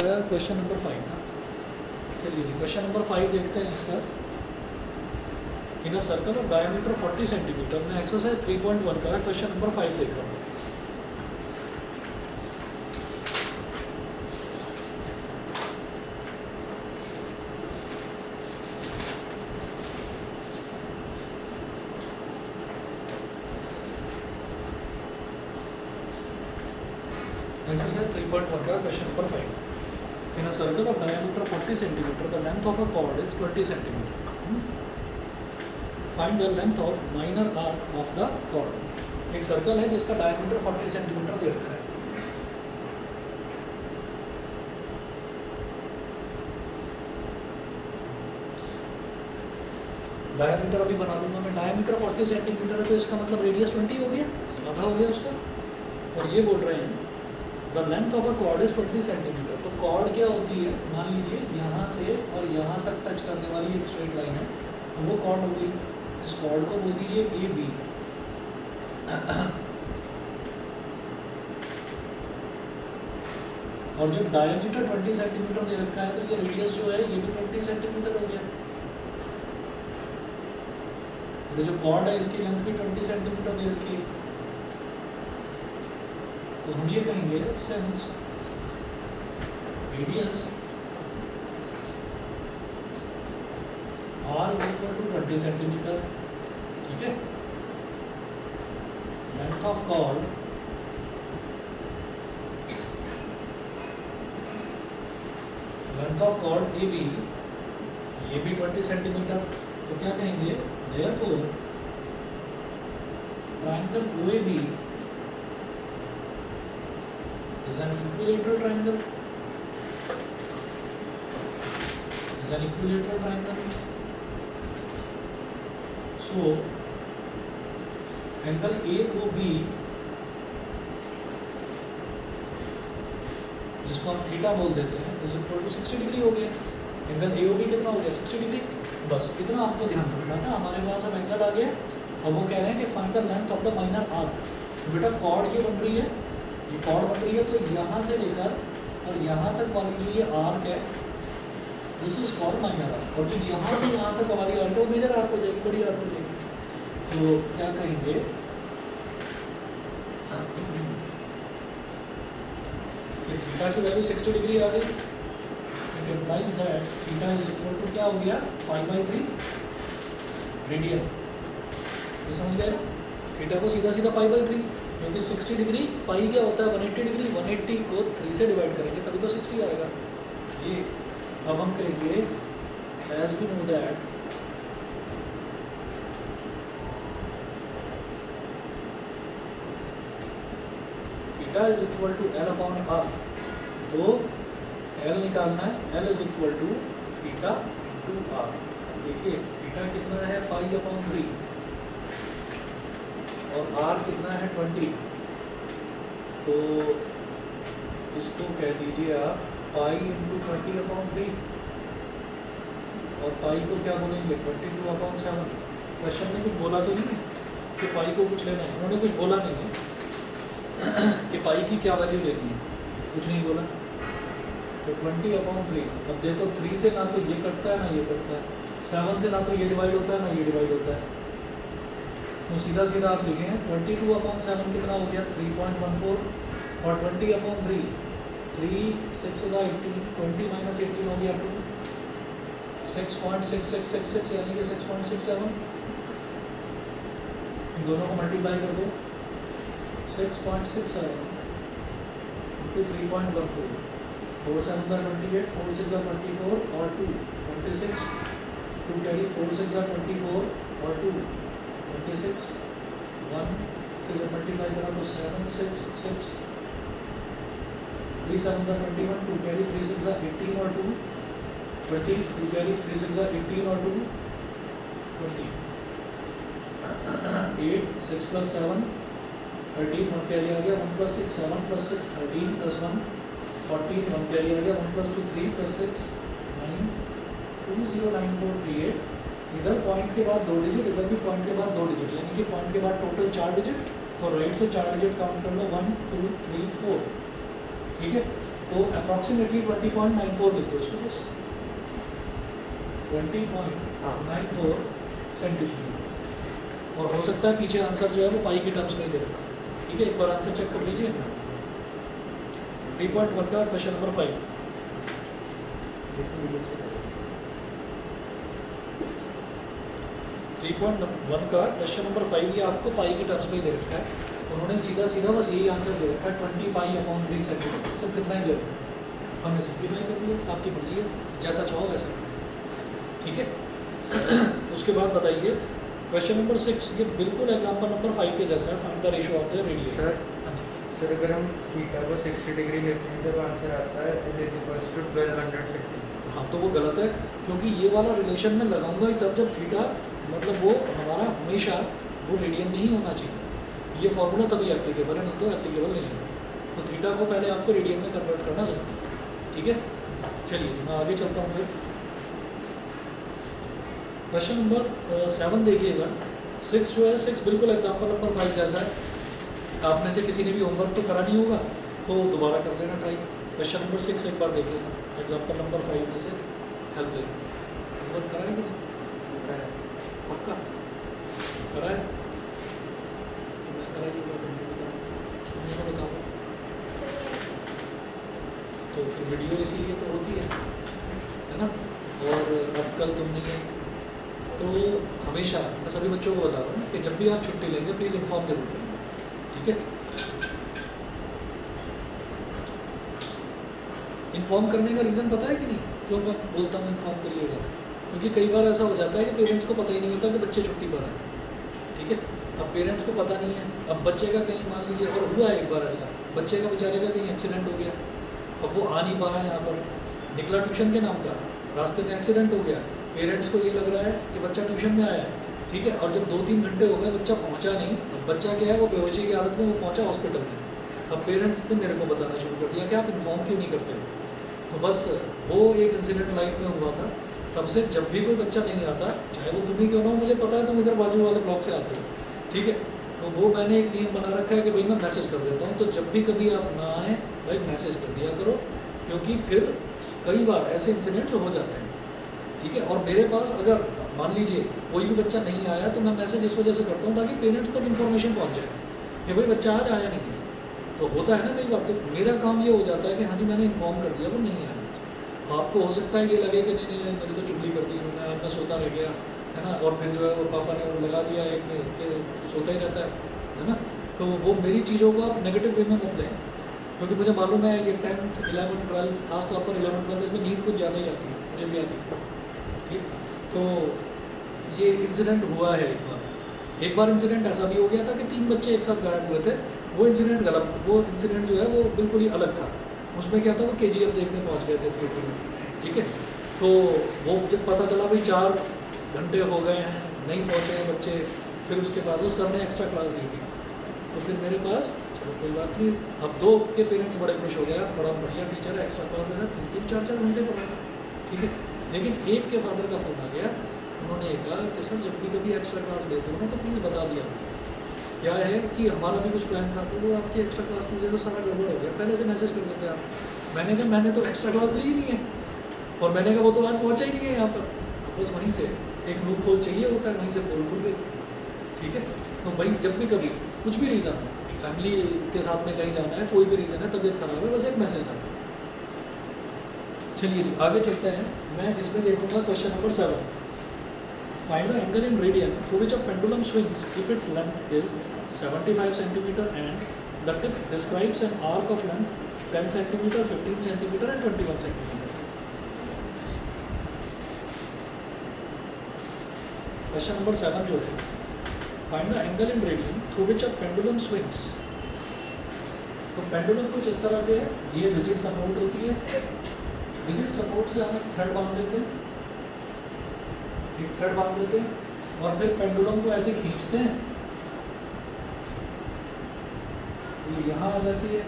Question number 5 ना, चलिए जी question number 5 देखते हैं इसका। In a circle of diameter 40 centimetre में एक्सरसाइज 3.1 का क्वेश्चन नंबर 5 देख रहा हूँ। एक्सरसाइज 3.1 का question number 5। In a circle of diameter 40 centimetre the length of a chord is 20 centimetre. Find the length of minor arc of the chord. एक circle है जिसका diameter 40 centimetre दे रखा है। डायमीटर अभी बना दूंगा मैं। डायमीटर 40 सेंटीमीटर है तो इसका मतलब रेडियस 20 हो गया, आधा हो गया उसका। और ये बोल रहे हैं the length of a chord is 20 centimetre. तो कॉर्ड क्या होती है, मान लीजिए यहाँ से और यहाँ तक टच करने वाली एक स्ट्रेट लाइन है, तो वो कॉर्ड हो गई। इस कॉर्ड को बोल दीजिए ए बी। और जब डायमीटर 20 सेंटीमीटर दे रखा है तो ये रेडियस जो है ये भी 20 सेंटीमीटर हो गया। तो जो कॉर्ड है इसकी लेंथ भी 20 सेंटीमीटर दे रखी है। तो हम ये कहेंगे since radius R is equal to 20 centimetre, ठीक है, length of chord A B, ये भी 20 सेंटीमीटर। तो क्या कहेंगे, therefore triangle OAB is an equilateral triangle. So angle AOB, जिसको हम थीटा बोल देते हैं, इज इक्वल टू 60 डिग्री हो गया। एंगल AOB कितना हो गया, 60 डिग्री। बस इतना आपको ध्यान रखना था। हमारे पास अब एंगल आ गया। अब वो कह रहे हैं कि find the length of the minor arc. तो बेटा कॉर्ड ये बन रही है, ये कॉर्ड बन रही है, तो यहाँ से लेकर और यहाँ तक वाली जो ये आर्क है, this is called minor arc. और जो यहाँ से यहाँ तक वाली आर्क है वो मेजर आर्क हो जाएगी, बड़ी आर्क हो जाएगी। तो क्या कहेंगे, कि थीटा की वैल्यू 60 डिग्री आ गई। It implies that theta is equal to क्या हो गया, π/3 रेडियन। ये समझ गए ना, थीटा को सीधा सीधा π/3, क्योंकि 60 डिग्री पाई क्या होता है 180 डिग्री। 180 को 3 से डिवाइड करेंगे तभी तो 60 आएगा। ये अब हम कहेंगे as we know that theta is equal to L upon R। तो L निकालना है, L is equal to theta into R। देखिए थीटा कितना है π/3 और R कितना है 20। तो इसको कह दीजिए आप पाई इंटू 20/3 और पाई को क्या बोलेंगे 22/7। क्वेश्चन में कुछ बोला तो नहीं कि पाई को कुछ लेना है, उन्होंने कुछ बोला नहीं है कि पाई की क्या वैल्यू लेनी है, कुछ नहीं बोला। तो 20/3। अब देखो 3 से ना तो ये कटता है ना ये कटता है, 7 से ना तो ये डिवाइड होता है ना ये डिवाइड होता है। तो सीधा सीधा आप लिखें 22/7 कितना हो गया 3.14 और 20/3 3 6 is 18, 20 - 18 हो गया 2, 6.6666 यानी कि 6.67। इन दोनों को मल्टीप्लाई कर दो, 6.67 into 3.14, 4 7 are 28, 4 6 are 24 और 2 26, 2 carry 4 6 are 24 और 2 26, 1 से जब मल्टीप्लाई करा तो 7 6 6, 3 7 are 21, 2 carry 3 6 are 18 और 2 20, 2 carry 3 6 are 18 और 2 20, 8 6 plus 7 13, 1 कैरी आ गया 1 plus 6 7 plus 6 13 plus 1 14, 1 कैरी आ गया 1 plus 2 3 plus 6 9 209438। इधर पॉइंट के बाद 2 डिजिट, इधर भी पॉइंट के बाद 2 डिजिट, यानी कि पॉइंट के बाद टोटल 4 डिजिट और राइट से 4 डिजिट काउंट कर लो 1 2 3 4, ठीक है। तो अप्रॉक्सीमेटली 20.94 लिख दो इसको बस, 20.94 सेंटीमीटर। और हो सकता है पीछे आंसर जो है वो पाई के टर्म्स में ही दे रखा है, ठीक है। एक बार आंसर चेक कर लीजिए। 3.1 का क्वेश्चन नंबर 5। 3.1 का क्वेश्चन नंबर 5 ये आपको पाई के टर्म्स में ही दे रखा है। उन्होंने सीधा सीधा बस यही आंसर दे रखा है, 20 पाई/3 सेंटीमीटर। सिर्फ इतना ही दे रखा है, हमने सिंप्लीफाई कर दिया। आपकी मर्जी है, जैसा चाहो वैसा करो, ठीक है। उसके बाद बताइए क्वेश्चन नंबर 6, ये बिल्कुल एग्जाम्पल नंबर 5 के जैसा है। Find the ratio of the radius. Sir अगर हम थीटा को 60 डिग्री लेते हैं, जब आंसर आता है it is equals to 1200 centimetre. हाँ, तो वो गलत है, क्योंकि ये वाला रिलेशन में लगाऊंगा ही तब जब थीटा, मतलब वो हमारा हमेशा वो रेडियन में ही होना चाहिए। ये फॉर्मूला तभी एप्लीकेबल है, नहीं तो एप्लीकेबल नहीं है। तो थीटा को पहले आपको रेडियन में कन्वर्ट करना जरूरी है, ठीक है। चलिए तो मैं आगे चलता हूँ फिर। क्वेश्चन नंबर 7 देखिएगा। 6 जो है, 6 बिल्कुल एग्जाम्पल नंबर 5 जैसा है। आप में से किसी ने भी होमवर्क तो करा नहीं होगा, तो दोबारा कर लेना ट्राई। क्वेश्चन नंबर 6 एक बार देख लेना, एग्जाम्पल नंबर 5 में से हेल्प लेना। होमवर्क करा है कि नहीं? पक्का करा है? तो मैं करा ही होगा, तुम नहीं बताओ, तुम तो बताओ। तो फिर वीडियो इसीलिए तो होती है ना। और अब कल तुम नहीं आई, तो हमेशा मैं सभी बच्चों को बता रहा हूँ कि जब भी आप छुट्टी लेंगे प्लीज़ इन्फॉर्म जरूर करिए, ठीक है। इन्फॉर्म करने का रीज़न पता है कि नहीं, क्यों मैं बोलता हूँ इन्फॉर्म करिएगा? क्योंकि कई बार ऐसा हो जाता है कि पेरेंट्स को पता ही नहीं होता कि बच्चे छुट्टी पर हैं, ठीक है। अब पेरेंट्स को पता नहीं है, अब बच्चे का कहीं मान लीजिए, और हुआ एक बार ऐसा, बच्चे का बेचारे का कहीं एक्सीडेंट हो गया, अब वो आ नहीं पाया यहाँ पर, निकला ट्यूशन के नाम का, रास्ते में एक्सीडेंट हो गया। पेरेंट्स को ये लग रहा है कि बच्चा ट्यूशन में आया, ठीक है, और जब 2-3 घंटे हो गए बच्चा पहुंचा नहीं। अब बच्चा क्या है, वो बेहोशी की हालत में वो पहुंचा हॉस्पिटल में। अब पेरेंट्स ने मेरे को बताना शुरू कर दिया कि आप इन्फॉर्म क्यों नहीं करते हो। तो बस वो एक इंसिडेंट लाइफ में हुआ था। तब से जब भी कोई बच्चा नहीं आता, चाहे वो तुम ही क्यों ना हो, मुझे पता है तुम इधर बाजू वाले ब्लॉक से आते हो, ठीक है, तो वो मैंने एक नियम बना रखा है कि भाई मैं मैसेज कर देता हूँ। तो जब भी कभी आप ना आए भाई मैसेज कर दिया करो, क्योंकि फिर कई बार ऐसे इंसिडेंट्स हो जाते हैं, ठीक है। और मेरे पास अगर मान लीजिए कोई भी बच्चा नहीं आया, तो मैं मैसेज इस वजह से करता हूँ ताकि पेरेंट्स तक इन्फॉर्मेशन पहुँच जाए कि भाई बच्चा आज आया नहीं है। तो होता है ना कई बार, तो मेरा काम ये हो जाता है कि हाँ जी मैंने इन्फॉर्म कर दिया, वो नहीं आया। आपको हो सकता है ये लगे कि नहीं मेरी तो चुगली कर दी उन्होंने, आज मैं सोता रह गया, है ना, और फिर जो है वो पापा ने वो लगा दिया एक कि सोता ही रहता है ना। तो वो मेरी चीज़ों को आप नेगेटिव वे में मत लें, क्योंकि मुझे मालूम है कि 10th 11th 12th खासतौर पर 11th 12th इसमें नींद कुछ ज़्यादा ही आती है, मुझे भी आती है, ठीक। तो ये इंसिडेंट हुआ है एक बार इंसिडेंट ऐसा भी हो गया था कि 3 बच्चे एक साथ गायब हुए थे। वो इंसिडेंट गलत, वो इंसिडेंट जो है वो बिल्कुल ही अलग था। उसमें क्या था, वो KGF देखने पहुंच गए थे थिएटर में, ठीक है। तो वो जब पता चला भाई 4 घंटे हो गए हैं नहीं पहुंचे हैं बच्चे, फिर उसके बाद वो सर ने एक्स्ट्रा क्लास दी थी। तो फिर मेरे पास चलो कोई बात नहीं, अब 2 के पेरेंट्स बड़े खुश हो गए, बड़ा बढ़िया टीचर है, एक्स्ट्रा क्लास दे रहा है, 3-3 4-4 घंटे पढ़ाया, ठीक है। लेकिन एक के फादर का फ़ोन आ गया, उन्होंने कहा कि सर जब भी कभी एक्स्ट्रा क्लास लेते हो ना तो प्लीज़ बता दिया। क्या है कि हमारा भी कुछ प्लान था, तो वो आपकी एक्स्ट्रा क्लास की वजह से सारा गड़बड़ हो गया, पहले से मैसेज कर देते आप। मैंने कहा मैंने तो एक्स्ट्रा क्लास ली ही नहीं है, और मैंने कहा वो तो आज पहुंचा ही नहीं है यहाँ पर। बस वहीं से एक लूप होल चाहिए होता है, वहीं से पोल खुल गई, ठीक है। तो भाई जब भी कभी कुछ भी रीज़न हो, फैमिली के साथ में कहीं जाना है, कोई भी रीज़न है, तबीयत खराब है, बस एक मैसेज डालो। चलिए जी आगे चलते हैं। मैं इसमें देखूंगा question number 7। Find the angle in radian through which a pendulum swings if its length is 75 centimetre and the tip describes an arc of length 10 centimetre, 15 centimetre and 21 centimetre. Question number 7 जो है, find the angle in radian through which a pendulum swings. तो pendulum कुछ इस तरह से है, ये rigid support होती है, रिजिड सपोर्ट से हम थ्रेड बांध देते हैं, एक थ्रेड बांध देते हैं, और फिर पेंडुलम को ऐसे खींचते हैं, ये यहाँ आ जाती है,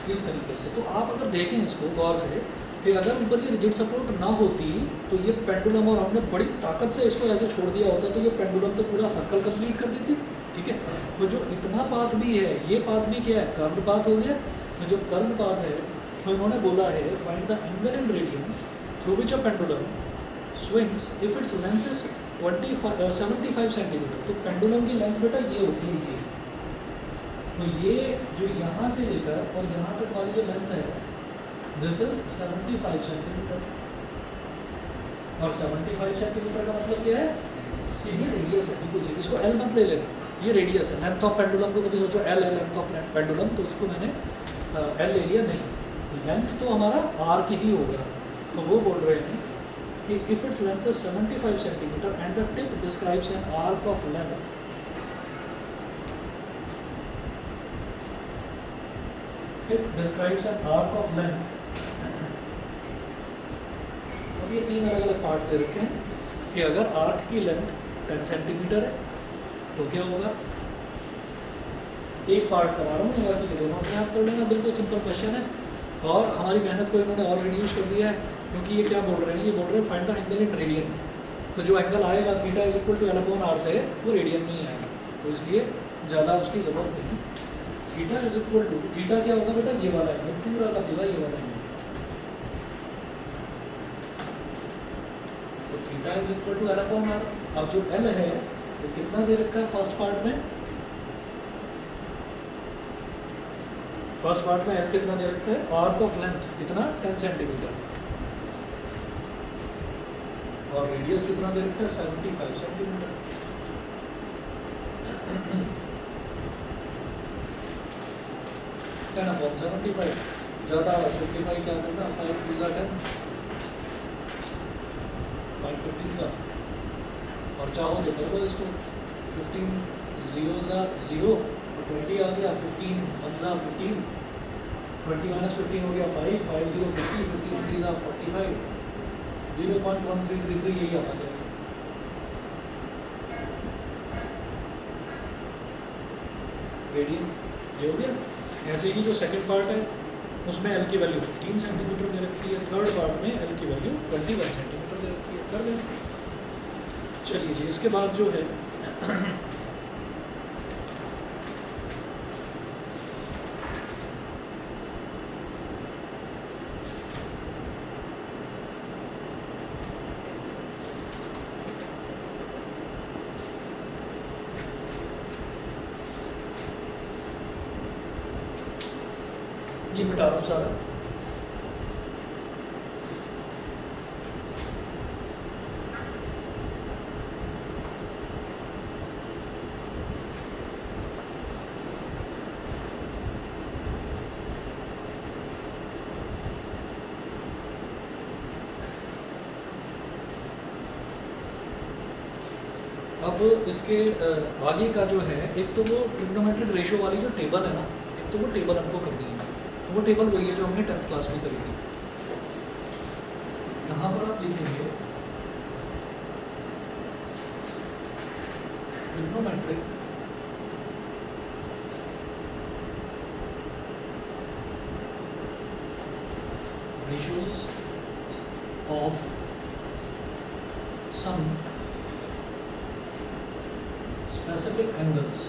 इस तरीके से। तो आप अगर देखें इसको गौर से, कि अगर ऊपर ये रिजिड सपोर्ट ना होती तो ये पेंडुलम, और हमने बड़ी ताकत से इसको ऐसे छोड़ दिया होता तो ये पेंडुलम तो पूरा सर्कल कंप्लीट कर देती, ठीक है। तो जो इतना पाथ भी है, ये पाथ भी क्या है, कर्व्ड पाथ हो गया। तो जो कर्व्ड पाथ है, तो इन्होंने बोला है find the angle in radian through which a pendulum swings if its length is 75 centimetre. तो पेंडुलम की लेंथ बेटा ये होती है, ये। तो ये जो यहाँ से लेकर और यहाँ तक वाली जो लेंथ है, दिस इज 75 सेंटीमीटर। और 75 सेंटीमीटर का मतलब क्या है कि ये रेडियस है, बिल्कुल सही। इसको एल मत ले लेना, ये रेडियस है। लेंथ ऑफ पेंडुलम को कभी सोचो एल है लेंथ ऑफ पेंडुलम, तो उसको मैंने एल ले लिया, नहीं। लेंथ तो हमारा आर की ही होगा। तो वो बोल रहे हैं कि if its length is 75 centimetre and the tip describes an arc of length, it describes an arc of length। अब ये तीन अलग अलग पार्ट दे रखे हैं कि अगर आर्क की लेंथ 10 सेंटीमीटर है तो क्या होगा। एक पार्ट करा रहा हूँ, बाकी के दोनों अपने आप कर लेना, बिल्कुल सिंपल क्वेश्चन है। और हमारी मेहनत को इन्होंने और रिड्यूस कर दिया है, क्योंकि ये क्या बोल रहे हैं, ये बोल रहे हैं find the angle in radian. तो जो एंगल आएगा theta is equal to L/R से, वो रेडियन में ही आएगा, तो इसलिए ज़्यादा उसकी ज़रूरत नहीं है। Theta is equal to, theta क्या होगा बेटा, ये वाला एंगल, पूरा का पूरा ये वाला एंगल। तो theta is equal to L/R। अब जो L है तो कितना दे रखा है फर्स्ट पार्ट में, फर्स्ट पार्ट में L कितना दे रखा है, आर्क ऑफ लेंथ कितना 10 सेंटीमीटर, और रेडियस कितना दे रखा है 75 सेंटीमीटर। 10/75, ज़्यादा सिम्प्लीफाई क्या करना, 5 2 10, 515 का, और चाहो तो कर लो इसको, 15 0 0 और 20 आ गया, 15 1 15, 20 - 15 हो गया 5, 5 0 50, 15 3 45, 0.1333 यही आता है। रेडियन ये हो गया। ऐसे ही जो सेकंड पार्ट है उसमें एल की वैल्यू 15 सेंटीमीटर दे रखी है, थर्ड पार्ट में एल की वैल्यू 21 सेंटीमीटर दे रखी है, कर दें। चलिए जी, इसके बाद जो है ये मिटा रहा हूँ सारा। अब इसके आगे का जो है, एक तो वो ट्रिग्नोमेट्रिक रेशियो वाली जो टेबल है ना, एक तो वो टेबल हमको करनी है। वो टेबल वही है जो हमने 10th क्लास में करी थी। यहाँ पर आप लिखेंगे trigonometric ratios of some specific angles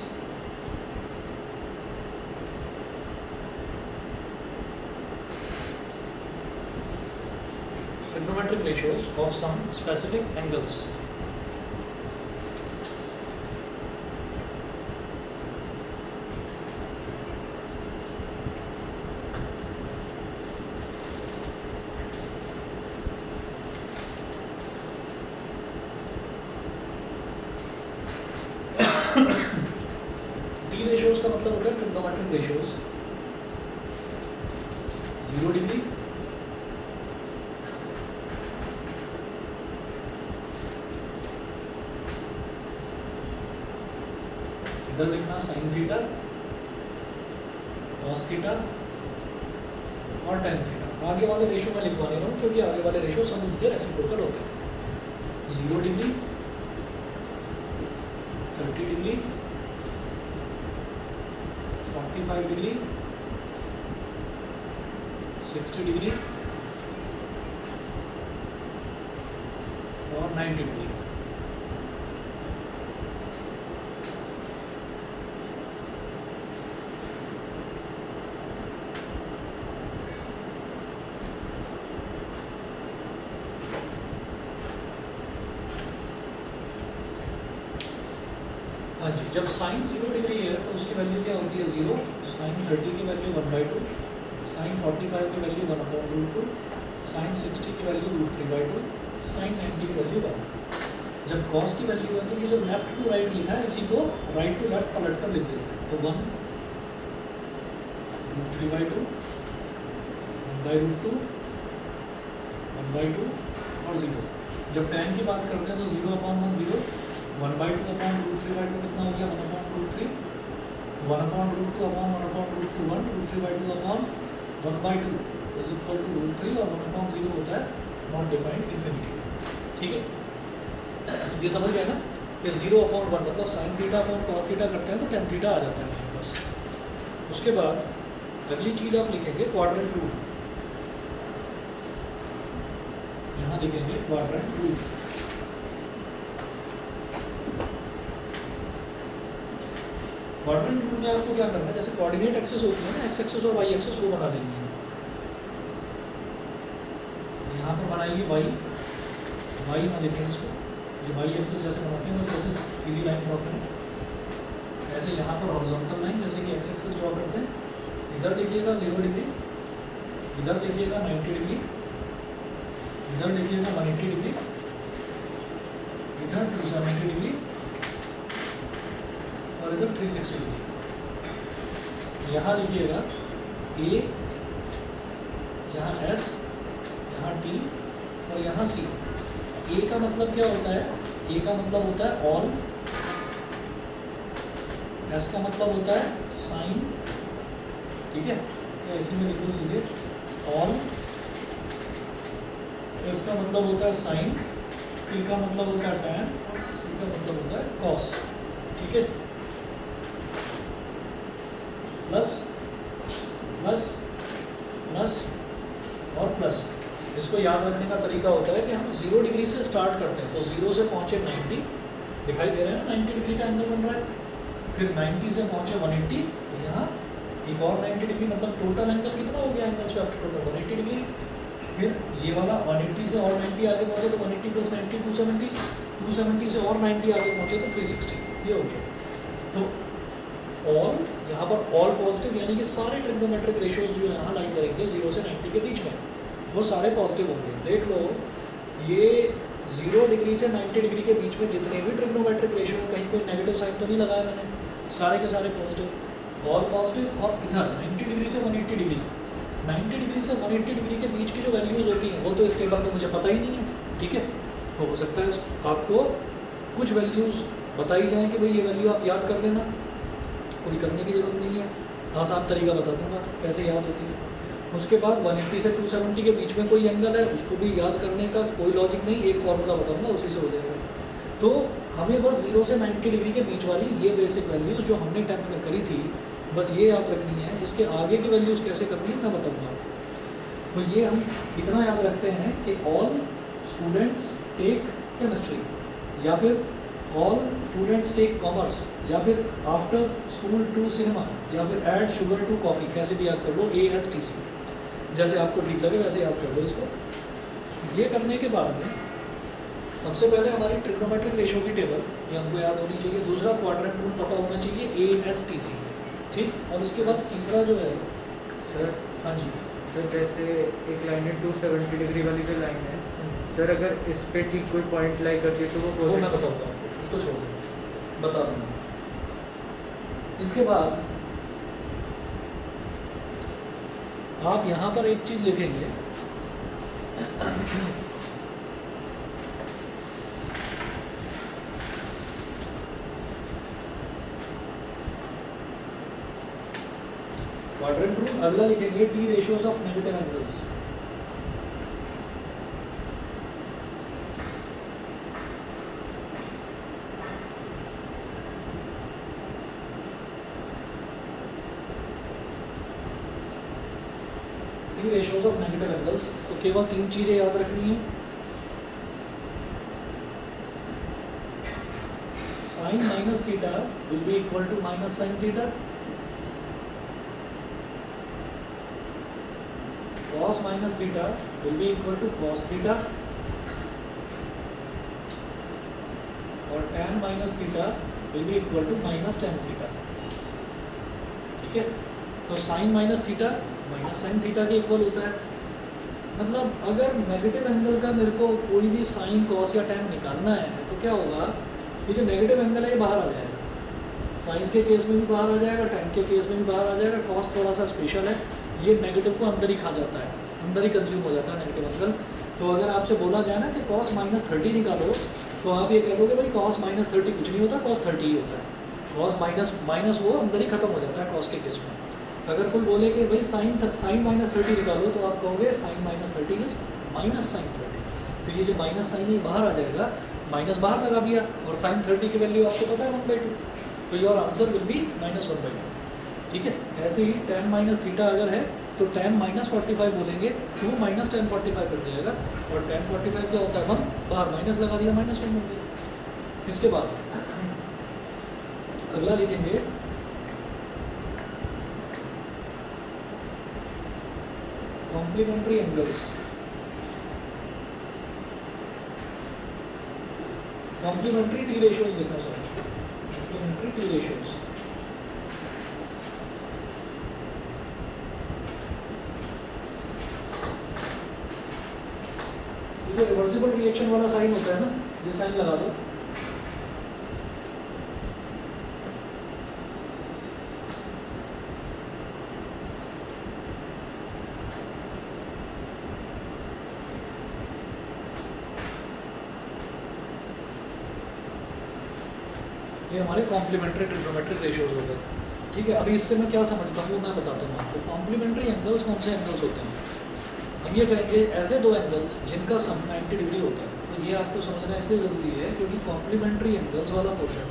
trigonometric ratios of some specific angles T ratios का मतलब होता है ट्रिग्नोमेट्रिक रेशियोज 0 डिग्री, इधर लिखना साइन थीटा, कॉस थीटा और टेन थीटा। आगे वाले रेशियो में लिखवा नहीं रहा हूँ क्योंकि आगे वाले रेशियो सब उनके रेसिप्रोकल होते हैं। 0 degree, 30 degree, 45 degree, 60 degree 90 degree. हाँ जी, जब साइन 0 डिग्री है तो उसकी वैल्यू क्या होती है 0, साइन 30 की वैल्यू 1/2, साइन 45 की वैल्यू 1/√2, साइन 60 की वैल्यू √3/2, साइन 90 की वैल्यू 1। जब कॉस की वैल्यू है तो ये जो लेफ्ट टू राइट लिखा है इसी को राइट टू लेफ्ट पलट कर लिख देते हैं, तो 1 √3/2, 1/√2, 1/2 और 0। जब tan की बात करते हैं तो 0/1 0, 1/2/√3/2 कितना हो गया 1/√3, 1/√2/1/√2 1, √3/2/1/2 इज इक्वल टू √3 और 1/0 होता है नॉट डिफाइंड इन्फिनिटी। ठीक है, ये समझ गए ना कि 0/1 मतलब sine theta upon cos theta करते हैं तो tan थीटा आ जाता है हमारे पास। उसके बाद अगली चीज़ आप लिखेंगे क्वाड्रेंट रूल, यहाँ लिखेंगे क्वाड्रेंट रूल। क्वाड्रेंट रूल में आपको क्या करना है, जैसे कोऑर्डिनेट एक्सिस होती है ना, एक्स एक्सिस और वाई एक्सिस वो बना लेंगे। यहाँ पर बनाइए वाई ना लिखें इसको, ये वाई एक्सिस जैसे बनाते हैं बस ऐसे सीधी लाइन ड्रॉ करें। ऐसे यहाँ पर हॉरिजॉन्टल लाइन जैसे कि एक्स एक्सिस ड्रॉ करते हैं, इधर लिखिएगा 0 डिग्री, इधर लिखिएगा 90 डिग्री, इधर लिखिएगा 180 डिग्री, इधर 270 डिग्री और इधर 360 डिग्री। यहाँ लिखिएगा ए, यहाँ एस, यहाँ टी और यहाँ सी। ए का मतलब क्या होता है, ए का मतलब होता है ऑल, एस का मतलब होता है साइन, ठीक है, तो इसी में लिख लो सीधे ऑल, एस का मतलब होता है साइन, टी का मतलब होता है टैन और सी का मतलब होता है कॉस। ठीक है, प्लस प्लस प्लस और प्लस। इसको याद रखने का तरीका होता है कि हम 0 डिग्री से स्टार्ट करते हैं, तो 0 से पहुँचे 90, दिखाई दे रहा है ना 90 डिग्री का एंगल बन रहा है, फिर 90 से पहुँचे 180, तो यहाँ एक और 90 डिग्री, मतलब टोटल एंगल कितना हो गया एंगल स्वेप्ट टोटल 180 डिग्री। फिर ये वाला 180 से और 90 आगे पहुँचे तो 180 प्लस 90 270, 270 से और 90 आगे पहुँचे तो 360, ये हो गया। तो ऑल, यहाँ पर ऑल पॉजिटिव यानी कि सारे ट्रिग्नोमेट्रिक रेशियोज जो यहाँ लाई करेंगे 0 से 90 के बीच में, वो सारे पॉजिटिव होंगे। देख लो ये 0 डिग्री से 90 डिग्री के बीच में जितने भी ट्रिग्नोमेट्रिक रेशियो, कहीं कोई नेगेटिव साइन तो नहीं लगाया मैंने, सारे के सारे पॉजिटिव, ऑल पॉजिटिव। और इधर 90 डिग्री से 180 डिग्री, 90 डिग्री से 180 डिग्री के बीच की जो वैल्यूज़ होती हैं वो तो इस टेबल में मुझे पता ही नहीं है। ठीक है, तो हो सकता है आपको कुछ वैल्यूज़ बताई जाएँ कि भाई ये वैल्यू आप याद कर लेना, कोई करने की ज़रूरत नहीं है, आसान तरीका बता दूंगा कैसे याद होती है। उसके बाद 180 से 270 के बीच में कोई एंगल है, उसको भी याद करने का कोई लॉजिक नहीं, एक फॉर्मूला बताऊंगा उसी से हो जाएगा। तो हमें बस 0 से 90 डिग्री के बीच वाली ये बेसिक वैल्यूज़ जो हमने 10th में करी थी बस ये याद रखनी है। इसके आगे की वैल्यूज़ कैसे करनी है मैं बताऊँगा। तो ये हम इतना याद रखते हैं कि ऑल स्टूडेंट्स टेक केमिस्ट्री, या फिर ऑल स्टूडेंट्स टेक कॉमर्स, या फिर आफ्टर स्कूल टू सिनेमा, या फिर ऐड शुगर टू कॉफ़ी, कैसे भी याद कर लो, ASTC, जैसे आपको ठीक लगे वैसे याद कर लो इसको। ये करने के बाद में सबसे पहले हमारी ट्रिग्नोमेट्रिक रेशियो की टेबल ये हमको याद होनी चाहिए, दूसरा क्वाड्रेंट रूल पता होना चाहिए ASTC, ठीक। और उसके बाद तीसरा जो है सर, हाँ जी सर जैसे एक लाइन है 270 डिग्री वाली जो लाइन है सर, अगर इस पे ठीक कोई पॉइंट लाई करती है तो वो मैं बताऊँगा आपको, इसको छोड़ दो, बता दूँगा। इसके बाद आप यहाँ पर एक चीज़ लिखेंगे, क्वाड्रेंट रूल। अगला लिखेंगे T ratios of negative angles. T ratios of negative angles, तो केवल 3 चीज़ें याद रखनी है। Sine minus theta will be equal to minus sine theta, cos minus theta will be equal to cos theta, और tan minus theta will be equal to minus tan theta. ठीक है, तो sine minus theta minus sine theta के equal होता है। मतलब अगर negative angle का मेरे को कोई भी साइन कॉस या tan निकालना है तो क्या होगा, ये जो नेगेटिव एंगल है ये बाहर आ जाएगा, साइन के केस में भी बाहर आ जाएगा, tan के केस में भी बाहर आ जाएगा। कॉस थोड़ा सा स्पेशल है, ये नेगेटिव को अंदर ही खा जाता है, अंदर ही कंज्यूम हो जाता है नेगेटिव एंगल। तो अगर आपसे बोला जाए ना कि cos माइनस 30 निकालो, तो आप ये कह दोगे भाई cos माइनस 30 कुछ नहीं होता, cos 30 ही होता है। cos माइनस माइनस वो अंदर ही खत्म हो जाता है cos के केस में। अगर कोई बोले कि भाई साइन माइनस 30 निकालो, तो आप कहोगे sine minus 30 is minus sine 30। तो ये जो माइनस साइन है बाहर आ जाएगा, माइनस बाहर लगा दिया, और साइन 30 की वैल्यू आपको पता है 1/2, तो your answer will be minus 1/2। ठीक है, ऐसे ही tan माइनस थीटा अगर है तो tan माइनस 45 बोलेंगे, 2 माइनस tan 45 बन जाएगा, और tan 45 क्या होता है 1, बाहर माइनस लगा दिया, माइनस 1 बन गया। इसके बाद अगला लिखेंगे complementary angles. Complementary T ratios लिखना, सॉरी कॉम्प्लीमेंट्री टी रेशियोज। ये जो रिवर्सिबल रिएक्शन वाला साइन होता है ना, ये साइन लगा दो। ये हमारे कॉम्प्लीमेंट्री ट्रिग्नोमेट्रिक रेशियोज हो गए। ठीक है, अभी इससे मैं क्या समझता हूँ मैं बताता हूँ आपको। कॉम्प्लीमेंट्री एंगल्स कौन से एंगल्स होते हैं? हम ये कहेंगे ऐसे दो एंगल्स जिनका सम 90 डिग्री होता है। तो ये आपको समझना इसलिए ज़रूरी है क्योंकि कॉम्प्लीमेंट्री एंगल्स वाला पोर्शन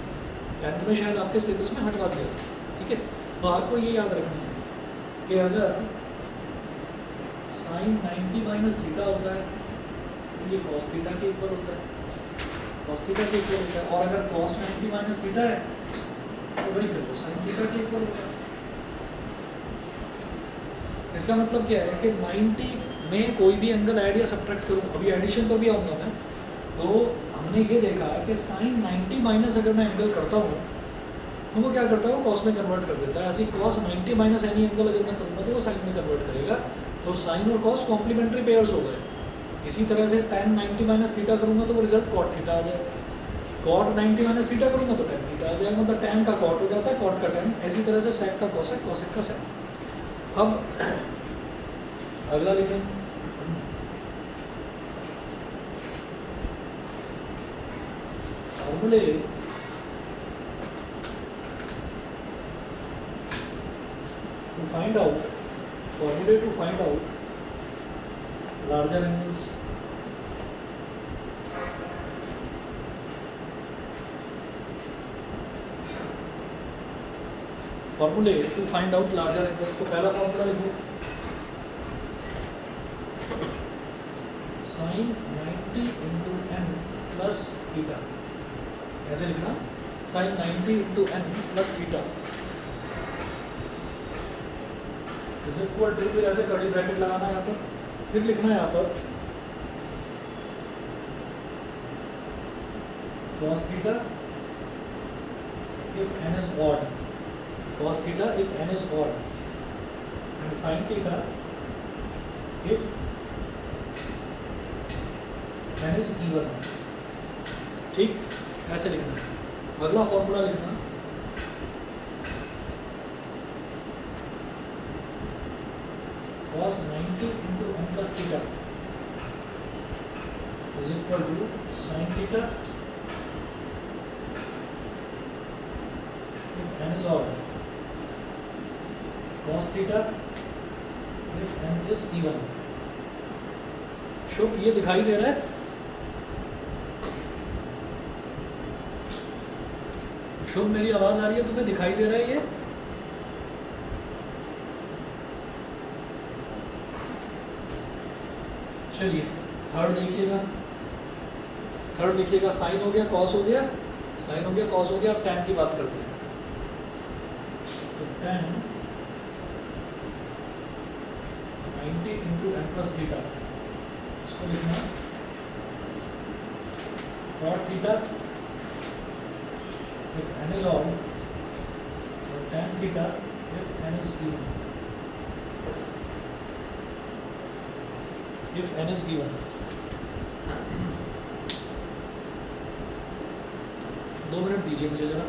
10th में शायद आपके सिलेबस में हटवा दिया था। ठीक है, तो आपको ये याद रखना है कि अगर साइन 90 माइनस थीटा होता है तो ये कॉस थीटा के इक्वल होता है, कॉस थीटा के इक्वल होता है। और अगर कॉस 90 माइनस थीटा है तो भाई फिर वो साइन थीटा के इक्वल होता है। इसका मतलब क्या है कि 90 में कोई भी एंगल ऐड या सब्ट्रैक्ट करूँ, अभी एडिशन पर भी आऊँगा मैं, तो हमने ये देखा कि साइन 90 माइनस अगर मैं एंगल करता हूँ तो वो क्या करता है, वो कॉस में कन्वर्ट कर देता है। ऐसे कॉस 90 माइनस एनी एंगल अगर मैं करूँगा तो वो साइन में कन्वर्ट करेगा। तो साइन और कॉस कॉम्प्लीमेंट्री पेयर्स हो गए। इसी तरह से tan 90 माइनस थीटा करूँगा तो वो रिजल्ट कॉट थीटा आ जाएगा, कॉट 90 माइनस थीटा करूँगा तो tan थीटा आ जाएगा। मतलब tan का कॉट हो जाता है, कॉट का tan। इसी तरह से सेक का कॉसेक, कॉसेक का सेक। अब अगला लिखें फॉर्मूले to find out, formulae to find out larger angles. फॉर्मूले to find out larger angles. तो पहला फॉर्मूला लिखो, sine 90 into N plus theta. ऐसे लिखना, sine 90 into N plus theta is equal to, फिर ऐसे कर्ली ब्रैकेट लगाना है यहाँ पर, फिर लिखना है यहाँ पर cos theta if n is odd, cos theta if n is odd, and sin theta if n is even। ठीक, ऐसे लिखना है। अगला फॉर्मूला लिखना, cos 90 into n plus theta is equal to sin theta if n is odd, cos theta if n is even। शुभ, ये दिखाई दे रहा है? शुभ, मेरी आवाज आ रही है? तुम्हें दिखाई दे रहा है ये? चलिए थर्ड लिखिएगा, थर्ड लिखिएगा, साइन हो गया, कॉस हो गया, साइन हो गया, कॉस हो गया, अब टैन की बात करते हैं। तो tan 90 into N plus theta, इसको लिखना cot theta if n is odd or tan theta if n is given, if n is given। 2 minute दीजिए मुझे जरा।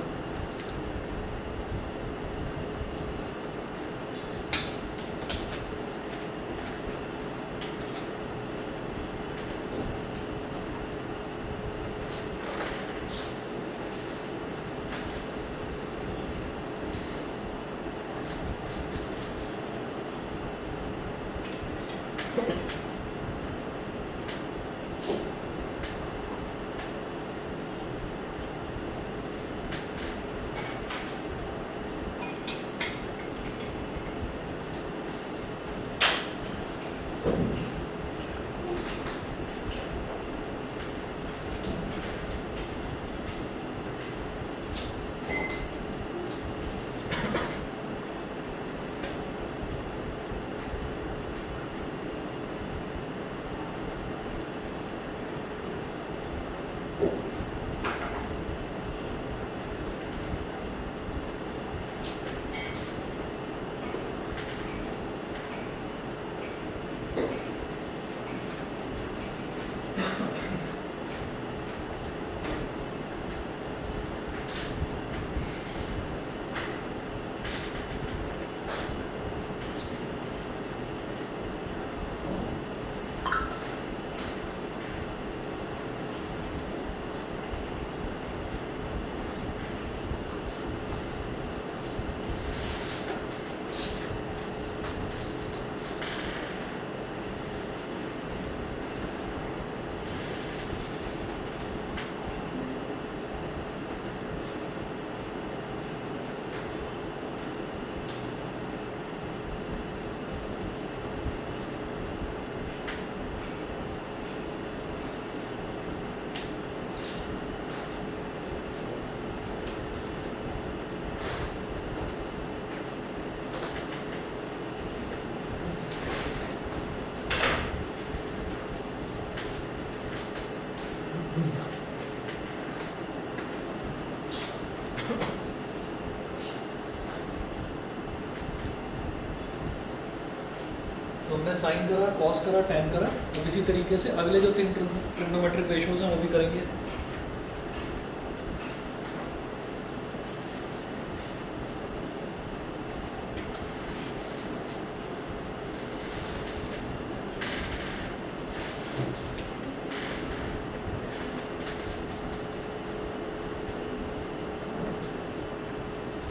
तो हमने साइन करा, कॉस करा, टैन करा। अब इसी तरीके से अगले जो 3 ट्रिग्नोमेट्रिक रेशियोज हैं वो भी करेंगे।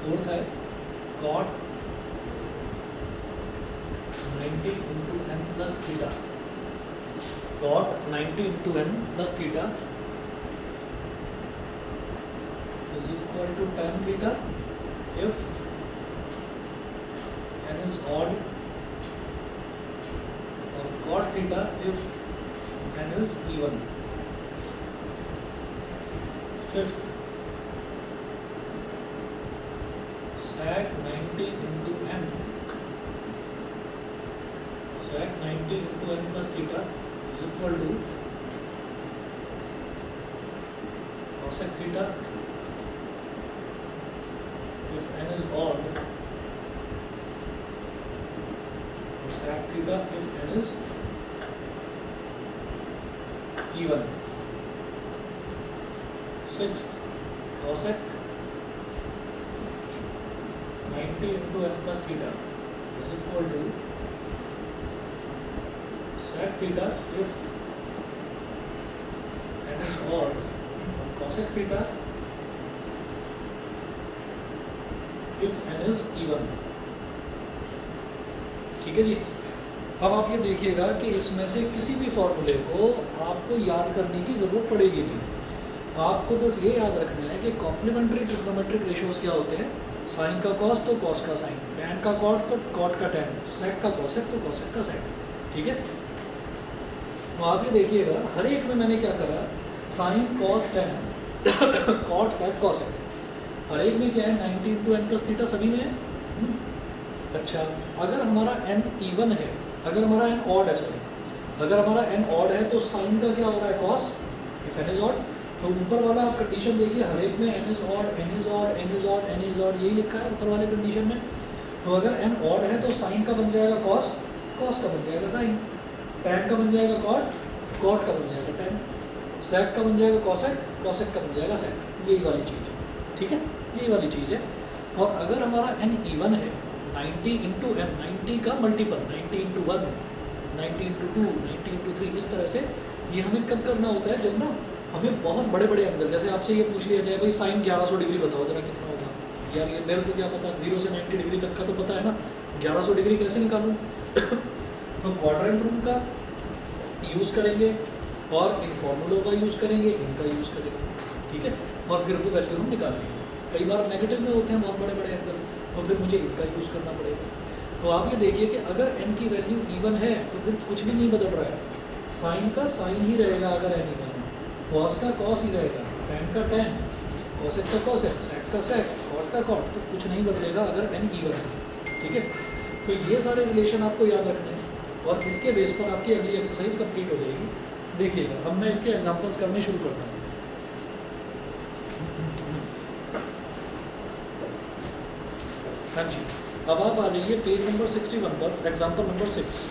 फोर्थ है cot 90 into N plus theta, cot 90 into n plus theta is equal to tan theta if n is odd, or cot theta if n is even. Fifth, sec 90 into n, sec 90 into n plus theta is equal to cosec theta if n is odd, or sec theta if n is even. Sixth, cosec 90 into n plus theta is equal to sec theta if n is odd, or cosec theta if n is even. ठीक है जी। अब आप ये देखिएगा कि इसमें से किसी भी फॉर्मूले को आपको याद करने की ज़रूरत पड़ेगी नहीं। आपको बस ये याद रखना है कि कॉम्प्लीमेंट्री ट्रिग्नोमेट्रिक रेशियोज क्या होते हैं। साइन का कॉस तो कॉस का साइन, टैन का कॉट तो कॉट का टैन, सेक का कॉसेक तो कॉसेक का सेक। ठीक है। तो आप ये देखिएगा हर एक में मैंने क्या करा, sin cos tan cot sec cosec, हर एक में क्या है 90 इंटू एन प्लस थीटा सभी में है। अच्छा, अगर हमारा एन इवन है, अगर हमारा एन ऑड है, सॉरी अगर हमारा एन ऑड है तो साइन का क्या हो रहा है cos, if n is odd. तो ऊपर वाला आप कंडीशन देखिए, हर एक में n is odd, n is odd, n is odd, n is odd, यही लिखा है ऊपर वाले कंडीशन में। तो अगर एन ऑड है तो साइन का बन जाएगा कॉस, कॉस का बन जाएगा साइन, टैन का बन जाएगा कॉट, कॉट का बन जाएगा टैन, सेक का बन जाएगा कॉसेक, कॉसेक का बन जाएगा सेक, यही वाली चीज़ है, ठीक है, यही वाली चीज़ है। और अगर हमारा एन इवन है 90 इंटू एन, 90 का मल्टीपल, 90 इंटू 1, 90 इंटू 2, 90 इंटू 3, इस तरह से ये हमें कब करना होता है, जब ना हमें बहुत बड़े बड़े एंगल, जैसे आपसे ये पूछ लिया जाए भाई साइन 1100 डिग्री बताओ जरा कितना होगा, यार ये मेरे को क्या पता, 0 से 90 डिग्री तक का तो पता है ना, 1100 डिग्री कैसे निकालूँ तो क्वाड्रेंट रूल का यूज़ करेंगे और इन फॉर्मूलों का यूज़ करेंगे, इनका यूज़ करेंगे, ठीक है, और फिर वो वैल्यू हम निकाल लेंगे। कई बार नेगेटिव में होते हैं बहुत बड़े बड़े एंगल, तो फिर मुझे इनका यूज़ करना पड़ेगा। तो आप ये देखिए कि अगर n की वैल्यू इवन है तो फिर कुछ भी नहीं बदल रहा है, साइन का साइन ही रहेगा अगर n इवन है, कॉस का कॉस ही रहेगा, टैन का टैन, कॉसेक का कॉसेक, सेक का सेक, कॉट का कॉट, तो कुछ नहीं बदलेगा अगर n इवन है, ठीक है। तो ये सारे रिलेशन आपको याद रखने हैं और इसके बेस पर आपकी अगली एक्सरसाइज कंप्लीट हो जाएगी। देखिएगा, अब मैं इसके एग्जाम्पल्स करने शुरू करता हूँ। हाँ जी, अब आप आ जाइए पेज नंबर 61 पर, example number 6।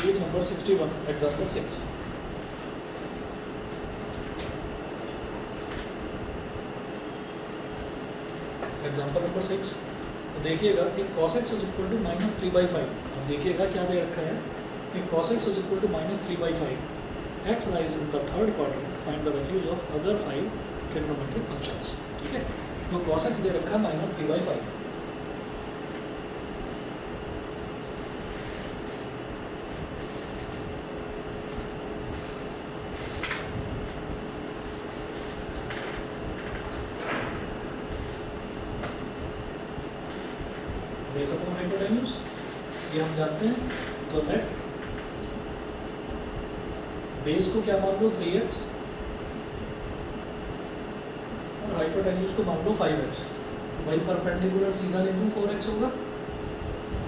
Page number 61, example 6। Example number 6 देखिएगा, if cos x is equal to -3/5, अब देखिएगा क्या दे रखा है, if cos x is equal to -3/5, x lies in the third quadrant, find the values of other 5 trigonometric functions, ठीक है। तो cos x दे रखा है -3/5, बेस अपॉन हाइपोटेन्यूज ये हम जानते हैं। तो लेट बेस को क्या मान लो 3x और हाइपोटेन्यूज को मान लो 5x, वही परपेंडिकुलर सीधा ले लूँ 4x होगा।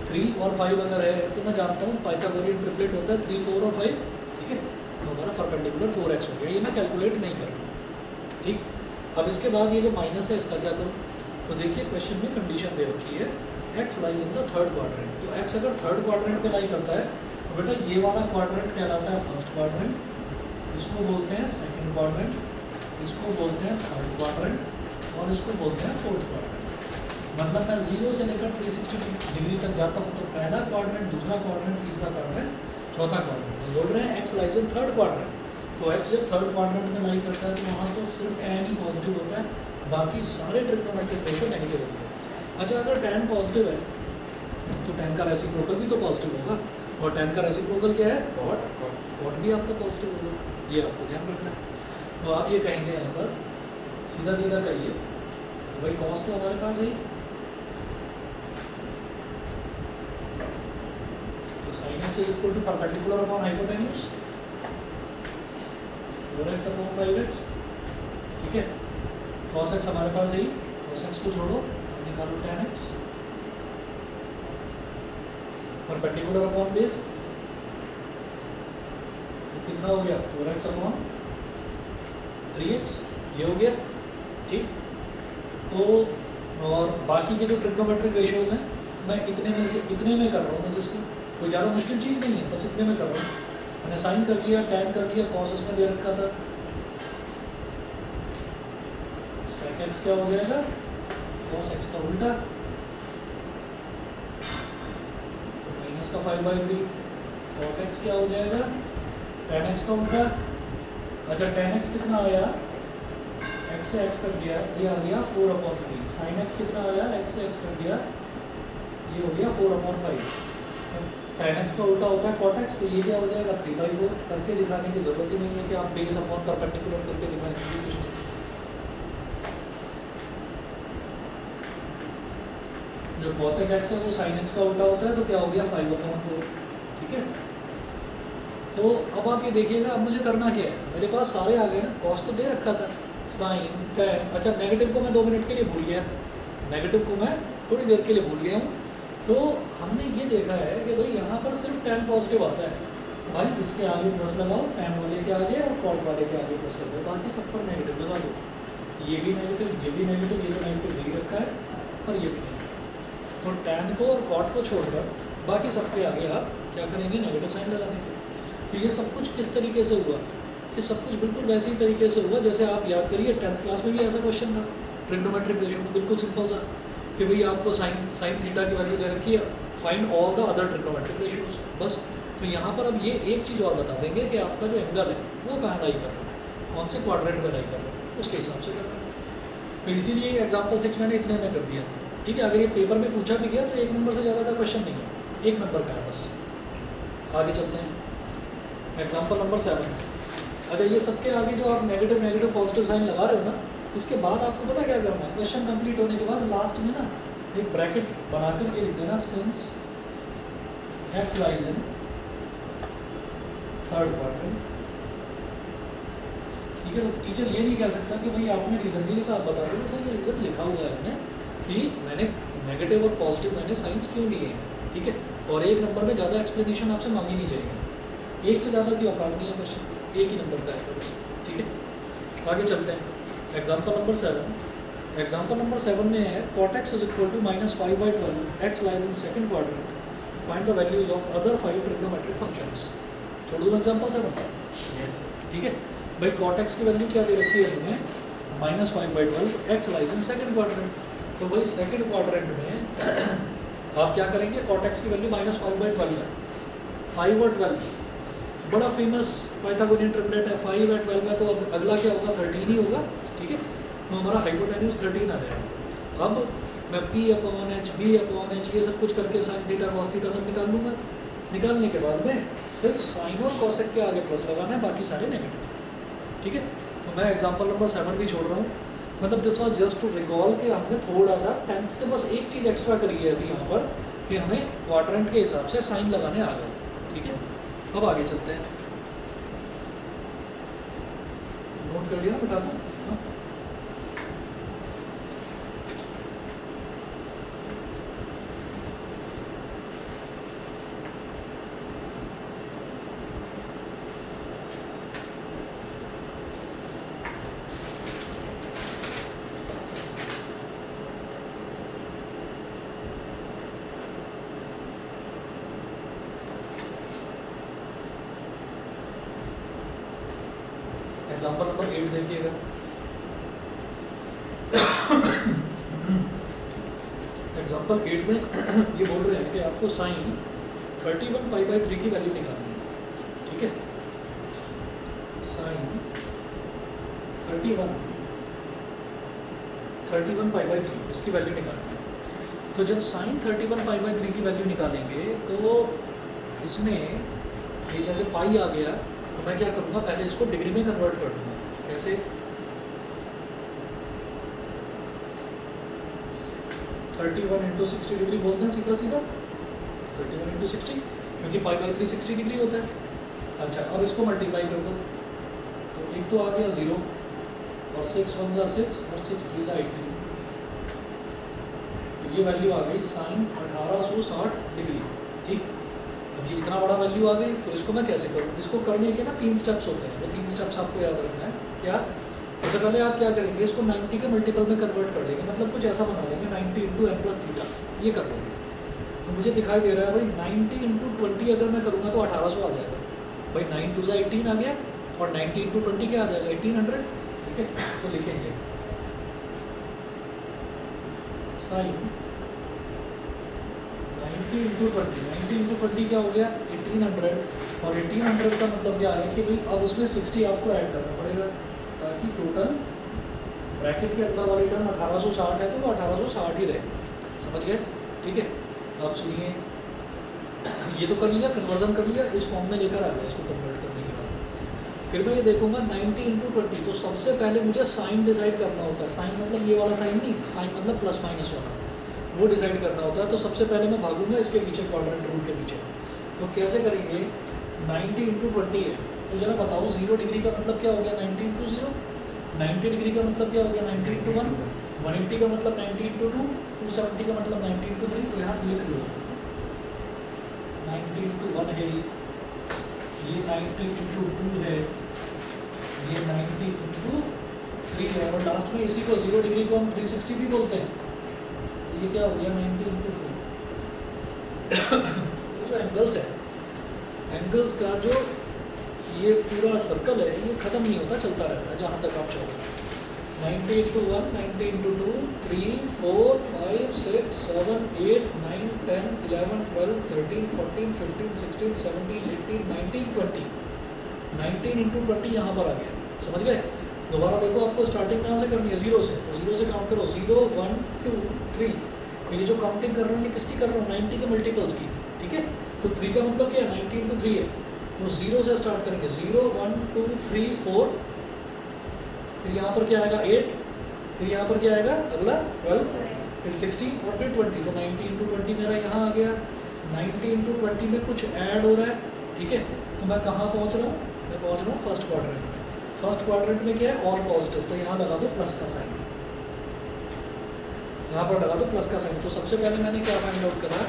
3 और 5 अगर है तो मैं जानता हूँ पाइथागोरियन ट्रिपलेट होता है 3, 4 और 5, ठीक है। तो हमारा परपेंडिकुलर 4x हो गया, ये मैं कैलकुलेट नहीं कर रहा, ठीक। अब इसके बाद ये जो माइनस है इसका क्या करूँ, तो देखिए क्वेश्चन में कंडीशन दे रखी है x lies in the third quadrant. तो x अगर थर्ड क्वाड्रेंट पे लाई करता है तो बेटा ये वाला क्वाड्रेंट कहलाता है फर्स्ट क्वाड्रेंट, इसको बोलते हैं सेकंड क्वाड्रेंट, इसको बोलते हैं थर्ड क्वाड्रेंट और इसको बोलते हैं फोर्थ क्वाड्रेंट। मतलब मैं 0 से लेकर 360 डिग्री तक जाता हूँ तो पहला क्वाड्रेंट, दूसरा क्वाड्रेंट, तीसरा क्वाड्रेंट, चौथा क्वाड्रेंट। तो बोल रहे हैं x lies in third quadrant, तो x जब थर्ड क्वाड्रेंट में लाई करता है तो वहाँ तो सिर्फ tan ही पॉजिटिव होता है, बाकी सारे ट्रिग्नोमेट्रिक रेशियो नेगेटिव होते हैं। अच्छा, अगर tan पॉजिटिव है तो tan का रेसिप्रोकल भी तो पॉजिटिव होगा, और tan का रेसिप्रोकल क्या है, कॉट, कॉट भी आपका पॉजिटिव होगा, ये आपको ध्यान रखना है। तो आप ये कहेंगे यहाँ पर सीधा सीधा कहिए भाई कॉस तो हमारे पास है, तो sin x is equal to perpendicular upon hypotenuse 4x upon 5x, ठीक है। cos x हमारे पास है, cos x को छोड़ो, निकालो tan x, perpendicular upon base, तो कितना हो गया 4x अपॉन 3x, ये हो गया, ठीक। तो और बाकी के जो ट्रिग्नोमेट्रिक रेशियोज हैं मैं इतने में से इतने में कर रहा हूँ, बस इसको कोई ज़्यादा मुश्किल चीज़ नहीं है, बस इतने में कर रहा हूँ। मैंने साइन कर लिया, tan कर लिया, cos इसमें दे रखा था, sec x क्या हो जाएगा, cos x का उल्टा, तो माइनस का 5/3, cot x क्या हो जाएगा, tan x का उल्टा। अच्छा, tan x कितना आया, x से x कर दिया, ये आ गया 4/3, sin x कितना आया, x से x कर दिया, ये हो गया 4/5। tan x का उल्टा होता है cot x, तो ये क्या हो जाएगा 3/4। करके दिखाने की जरूरत ही नहीं है कि आप बेस अपॉन परपेंडिकुलर करके दिखाएंगे, कुछ नहीं। जो cosec x है वो sin x का उल्टा होता है, तो क्या हो गया 5/4। ठीक है, तो अब आप ये देखिएगा, अब मुझे करना क्या है, मेरे पास सारे आ गए ना, cos तो दे रखा था, sin tan, अच्छा नेगेटिव को मैं 2 मिनट के लिए भूल गया, नेगेटिव को मैं थोड़ी देर के लिए भूल गया हूँ। तो हमने ये देखा है कि भाई यहाँ पर सिर्फ tan पॉजिटिव आता है, भाई इसके आगे प्लस लगाओ, tan वाले के आगे और cot वाले के आगे प्लस लगाओ, बाकी सब पर नेगेटिव लगा दो। ये भी नेगेटिव, ये भी नेगेटिव, ये तो नेगेटिव दे ही रखा है, और ये भी नेगेटिव। तो tan को और cot को छोड़कर बाकी सबके आगे आप क्या करेंगे, नेगेटिव साइन लगा देंगे। तो ये सब कुछ किस तरीके से हुआ, ये सब कुछ बिल्कुल वैसे ही तरीके से हुआ जैसे आप याद करिए 10th क्लास में भी ऐसा क्वेश्चन था ट्रिग्नोमेट्रिक रेशियो में, बिल्कुल सिंपल सा, कि भाई आपको साइन थीटा की वैल्यू दे रखी है, find all the other trigonometric ratios, बस। तो यहाँ पर अब ये एक चीज़ और बता देंगे कि आपका जो एंगल है वो कहाँ लाई कर रहा है, कौन से क्वाड्रेंट में लाई कर रहा है, उसके हिसाब से करना है। तो इसीलिए एग्जाम्पल 6 मैंने इतने में कर दिया। ठीक है, अगर ये पेपर में पूछा भी गया तो 1 नंबर से ज़्यादा का क्वेश्चन नहीं है, 1 नंबर का है बस। आगे चलते हैं, एग्जाम्पल नंबर 7। अच्छा, ये सबके आगे जो आप नेगेटिव नेगेटिव पॉजिटिव साइन लगा रहे हो ना, इसके बाद आपको पता क्या करना है, क्वेश्चन कंप्लीट होने के बाद लास्ट में ना एक ब्रैकेट बनाकर के लिख देना, since x lies in third quadrant. ठीक है, तो टीचर ये नहीं कह सकता कि भाई आपने रीज़न नहीं लिखा, आप बता दो सर ये रीज़न लिखा हुआ है आपने कि मैंने नेगेटिव और पॉजिटिव मैंने साइंस क्यों लिए हैं। ठीक है, और 1 नंबर में ज़्यादा एक्सप्लेनेशन आपसे मांगी नहीं जाएगी, 1 से ज़्यादा की औकात नहीं है, क्वेश्चन 1 ही नंबर का है बस। ठीक है, आगे चलते हैं, एग्जाम्पल नंबर 7। एग्जाम्पल नंबर 7 में है cot x is equal to -5/12, x lies in second quadrant, find the values of other 5 trigonometric functions. छोड़ दो एग्जाम्पल 7। ठीक है भाई, cot x की वैल्यू क्या दे रखी है हमें, -5/12, x lies in second quadrant. तो भाई सेकंड क्वाड्रेंट में आप क्या करेंगे, cot x की वैल्यू -5/12 है, 5 और 12 बड़ा फेमस पाइथागोरियन ट्रिपलेट है, 5 और 12 है, तो अगला क्या होगा, 13 ही होगा। ठीक है, तो हमारा हाइपोटेन्यूज 13 आ जाएगा। अब मैं P/H, B/H ये सब कुछ करके साइन थीटा कॉस थीटा सब निकाल लूँगा। निकालने के बाद में सिर्फ साइन और कॉसेक के आगे प्लस लगाना है, बाकी सारे नेगेटिव। ठीक है, तो मैं एग्जाम्पल नंबर 7 भी छोड़ रहा हूँ, मतलब this was just to recall कि हमने थोड़ा सा 10th से बस एक चीज़ एक्स्ट्रा करी है अभी यहाँ पर, कि हमें क्वाड्रेंट के हिसाब से साइन लगाने आ गए। ठीक है, अब आगे चलते हैं, नोट कर लिया ना, बताता हूँ। एग्जाम्पल नंबर 8 देखिएगा, एग्जाम्पल 8 में ये बोल रहे हैं कि आपको साइन 31π/3 की वैल्यू निकालनी है। ठीक है, साइन 31π/3 इसकी वैल्यू निकालनी है। तो जब साइन 31π/3 की वैल्यू निकालेंगे तो इसमें ये जैसे पाई आ गया, तो मैं क्या करूँगा, पहले इसको डिग्री में कन्वर्ट कर दूँगा। कैसे, 31 × 60 डिग्री बोलते हैं सीधा सीधा, 31 × 60, क्योंकि π/3 60 डिग्री होता है। अच्छा, अब इसको मल्टीप्लाई कर दो, तो एक तो आ गया 0, और 6 × 1 = 6 और 6 × 3 = 18। तो ये वैल्यू आ गई साइन 1860 डिग्री। ठीक, अब ये इतना बड़ा वैल्यू आ गई, तो इसको मैं कैसे करूँ, इसको करने के ना 3 स्टेप्स होते हैं, वो 3 स्टेप्स आपको याद रखना है। क्या, सबसे पहले आप क्या करेंगे, इसको 90 के मल्टीपल में कन्वर्ट कर देंगे, मतलब कुछ ऐसा बना लेंगे 90 × n+θ, ये कर लोगे। तो मुझे दिखाई दे रहा है भाई 90 × 20 अगर मैं करूँगा तो 1800 आ जाएगा। भाई 9 × 2 = 18 आ गया, और 90 × 20 क्या आ जाएगा, 1800। ठीक है, तो लिखेंगे साइन 90 × 20, 90 × 20 क्या हो गया, 1800, और 1800 का मतलब क्या है कि भाई अब उसमें 60 आपको ऐड करना पड़ेगा, ताकि टोटल ब्रैकेट के अंदर वाली टर्म 1860 है, तो वो 1860 ही रहे। समझ गए? ठीक है, अब सुनिए, ये तो कर लिया, कन्वर्जन कर लिया, इस फॉर्म में लेकर आ गया इसको कन्वर्ट करने के बाद। फिर मैं ये देखूंगा 90 इंटू 20, तो सबसे पहले मुझे साइन डिसाइड करना होता है। साइन मतलब ये वाला साइन नहीं, साइन मतलब प्लस माइनस वाला, वो डिसाइड करना होता है। तो सबसे पहले मैं भागूंगा इसके पीछे, क्वाड्रेंट रूल के पीछे। तो कैसे करेंगे, 90 इंटू 20 है, तो जरा बताओ 0 डिग्री का मतलब क्या हो गया 90 इंटू 0, 90 डिग्री का मतलब क्या हो गया 90 इंटू 1, 180 का मतलब 90 इंटू 2, 270 का मतलब 90 इंटू 3। तो यहाँ लिख लो 90 इंटू 1 है, ये 90 इंटू 2 है, ये 90 इंटू 3 है, और लास्ट में इसी को 0 डिग्री को हम 360 भी बोलते हैं। ये क्या हो गया 90 इंटू 3। ये जो एंगल्स है, एंगल्स का जो ये पूरा सर्कल है ये ख़त्म नहीं होता, चलता रहता है जहाँ तक आप चाहो। 90 इंटू 1, 90 इंटू 2, 3, 4, 5, 6, 7, 8, 9, 10, 11, 12, 13, 14, 15, 16, 17, 18, 19, 20। 19 इंटू 20 यहाँ पर आ गया, समझ गए। दोबारा देखो, आपको स्टार्टिंग कहाँ से करनी है, 0 से, तो 0 से काउंट करो, 0, 1, 2, 3। तो ये जो काउंटिंग कर रहा हूँ ये किसकी कर रहा हूँ, 90 के मल्टीपल्स की, ठीक है। तो 3 का मतलब क्या है, 90 इंटू 3 है, तो 0 से स्टार्ट करेंगे, 0, 1, 2, 3, 4, फिर यहाँ पर क्या आएगा 8, फिर यहाँ पर क्या आएगा अगला 12, फिर 16 और फिर 20। तो 90 इंटू 20 मेरा यहाँ आ गया। 90 इंटू 20 में कुछ ऐड हो रहा है, ठीक है। तो मैं कहाँ पहुँच रहा हूँ, मैं पहुँच रहा हूँ फर्स्ट क्वाड्रेंट में। फर्स्ट क्वाड्रेंट में क्या है, ऑल पॉजिटिव, तो यहाँ लगा दो प्लस का साइन, यहाँ पर लगा दो प्लस का साइन। तो सबसे पहले मैंने क्या फाइंड आउट करा,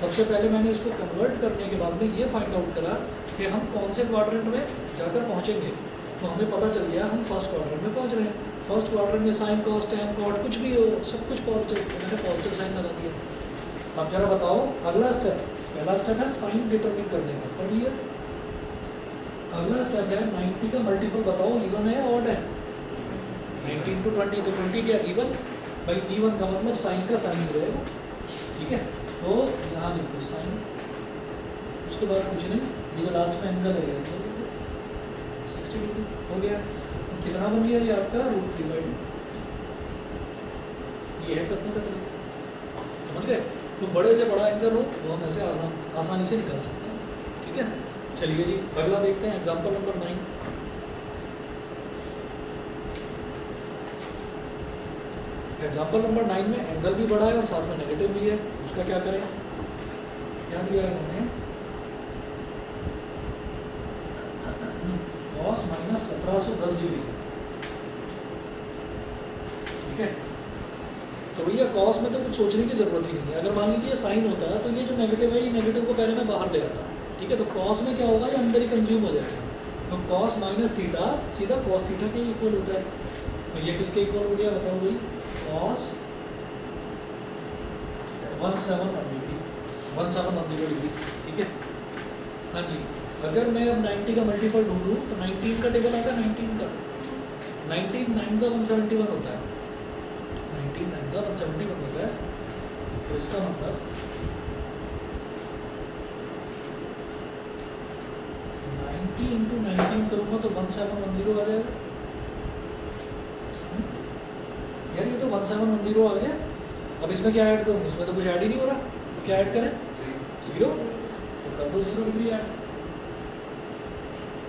सबसे पहले मैंने इसको कन्वर्ट करने के बाद में ये फाइंड आउट करा कि हम कौन से क्वाड्रेंट में जाकर पहुँचेंगे। तो हमें पता चल गया हम फर्स्ट क्वाड्रेंट में पहुँच रहे हैं। फर्स्ट क्वाड्रेंट में साइन कॉस टैन कॉट कुछ भी हो, सब कुछ पॉजिटिव, तो मैंने पॉजिटिव साइन लगा दिया। अब जरा बताओ अगला स्टेप, पहला स्टेप है साइन डिटरमिन करने का, कर लिया। अगला स्टेप है 90 का मल्टीपल बताओ, इवन है ऑड है। 90 इंटू 20, तो 20 क्या इवन, भाई इवन का मतलब साइन का साइन रहेगा, ठीक है। तो यहाँ लिखो साइन, उसके बाद कुछ नहीं, ये जो लास्ट में एंगल है 60 डिग्री हो गया। तो कितना बन गया ये आपका √3/2, ये है करने का तरीका, समझ गए। तो बड़े से बड़ा एंगल हो वो हम ऐसे आसानी से निकाल सकते हैं, ठीक है। चलिए जी अगला देखते हैं, एग्जाम्पल नंबर 9। एग्जाम्पल नंबर 9 में एंगल भी बड़ा है और साथ में नेगेटिव भी है, उसका क्या करें। क्या दिया है इन्होंने, cos माइनस 1710 डिग्री, ठीक है। तो भैया cos में तो कुछ सोचने की ज़रूरत ही नहीं है। अगर मान लीजिए साइन होता है तो ये जो नेगेटिव है, ये नेगेटिव को पहले मैं बाहर ले आता, ठीक है। तो cos में क्या होगा, ये अंदर ही कंज्यूम हो जाएगा। तो cos माइनस थीटा सीधा cos थीटा के इक्वल होता है। तो ये किसके इक्वल हो गया बताओ भाई, cos 171 डिग्री, 1710 डिग्री, ठीक है। हाँ जी, अगर मैं अब 90 का मल्टीपल ढूंढूँ तो 19 का टेबल आता है, 19 का 19 9 सा 171 होता है, 19 9 सा 171 होता है। तो इसका मतलब 90 इंटू 19 करूँगा तो 1710 आ जाएगा। यार ये तो 1710 आ गया। अब इसमें क्या ऐड करूँ, इसमें तो कुछ ऐड ही नहीं हो रहा, तो क्या ऐड करें, 0, तो कर दो 0 डिग्री ऐड,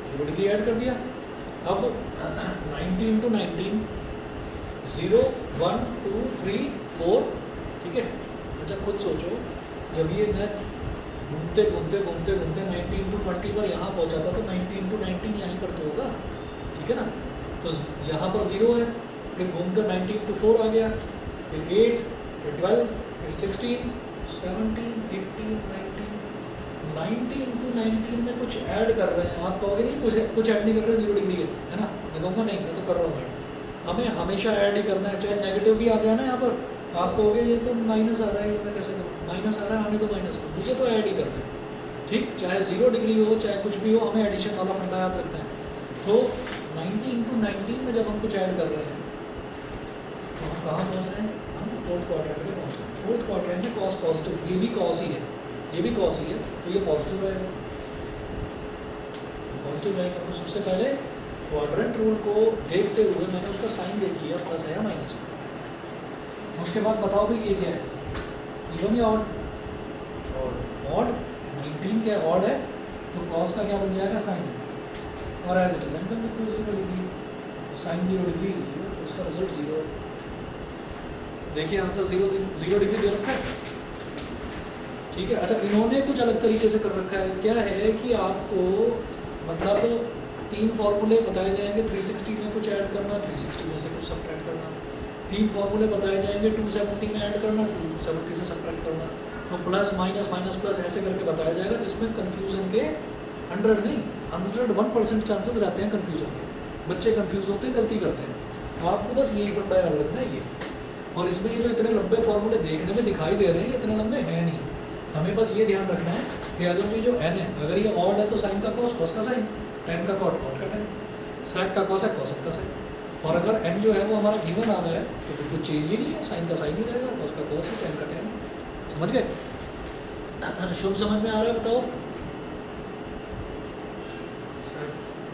0 डिग्री ऐड कर दिया। अब 90 इंटू 19, 0, 1, 2, 3, 4, ठीक है। अच्छा खुद सोचो, जब ये मैं घूमते घूमते घूमते घूमते 90 इंटू 20 पर यहाँ पहुँचा था, तो 90 इंटू 19 यहीं पर तो होगा, ठीक है ना। तो यहाँ पर 0 है, फिर घूमकर 90 इंटू 4 आ गया, फिर 8, फिर 12, फिर 16, 17, 18, 19, 90 इंटू 19 में कुछ ऐड कर रहे हैं। आप कहोगे नहीं कुछ ऐड नहीं कर रहे, 0 डिग्री है ना। मैं कहूँगा नहीं, मैं तो कर रहा हूँ ऐड। हमें हमेशा ऐड ही करना है, चाहे नेगेटिव भी आ जाए ना यहाँ पर। आप कहोगे ये तो माइनस आ रहा है, ये मैं कैसे करूँ, माइनस आ रहा है, आने तो माइनस को, मुझे तो ऐड ही करना है, ठीक। चाहे 0 डिग्री हो चाहे कुछ भी हो, हमें एडिशन वाला फंडा याद रखना है। तो 90 इंटू 19 में जब हम कुछ ऐड कर रहे हैं तो हम कहाँ पहुँच रहे हैं, हम फोर्थ क्वाड्रेंट में पहुँच रहे हैं। फोर्थ क्वाड्रेंट में कॉस पॉजिटिव, ये भी कॉस ही है, ये भी कॉस ही है, तो ये पॉजिटिव रहेगा, पॉजिटिव रहेगा। तो सबसे पहले क्वाड्रेंट रूल को देखते हुए मैंने उसका साइन देख लिया, प्लस है या माइनस है। उसके बाद बताओ भाई ये क्या है, इवन या ऑड, ऑड 15 क्या ऑड है, तो कॉस का क्या बन जाएगा साइन, और एज इट इज एंगल बिल्कुल 0 डिग्री, तो साइन 0 डिग्री इज 0, तो इसका रिजल्ट 0 है। देखिए आंसर 0 डिग्री दे रखा है, ठीक है। अच्छा इन्होंने कुछ अलग तरीके से कर रखा है, क्या है कि आपको मतलब 3 फार्मूले बताए जाएंगे, 360 में कुछ ऐड करना, 360 में से कुछ सब्ट्रैक्ट करना, 3 फार्मूले बताए जाएंगे, 270 में ऐड करना, 270 से सब्ट्रैक्ट करना, तो प्लस माइनस माइनस प्लस ऐसे करके बताया जाएगा, जिसमें कन्फ्यूज़न के 100 नहीं 101% चांसेस रहते हैं कन्फ्यूज़न के। बच्चे कन्फ्यूज़ होते हैं, गलती करते हैं। आपको बस यही फंडा याद रखना है ये, और इसमें ये जो इतने लंबे फार्मूले देखने में दिखाई दे रहे हैं, इतने लंबे हैं नहीं। हमें बस ये ध्यान रखना है कि अगर ये जो n है, अगर ये ऑड है तो साइन का कॉस, कॉस का साइन, टेन का कॉट, कॉट का टेन, सेक का कॉसेक, कॉसेक का सेक। और अगर n जो है वो हमारा गिवन आ रहा है तो फिर कुछ चेंज ही नहीं है, साइन का साइन ही रहेगा, कॉस का कॉस है, टेन का टेन। समझ गए? शुभ समझ में आ रहा है? बताओ।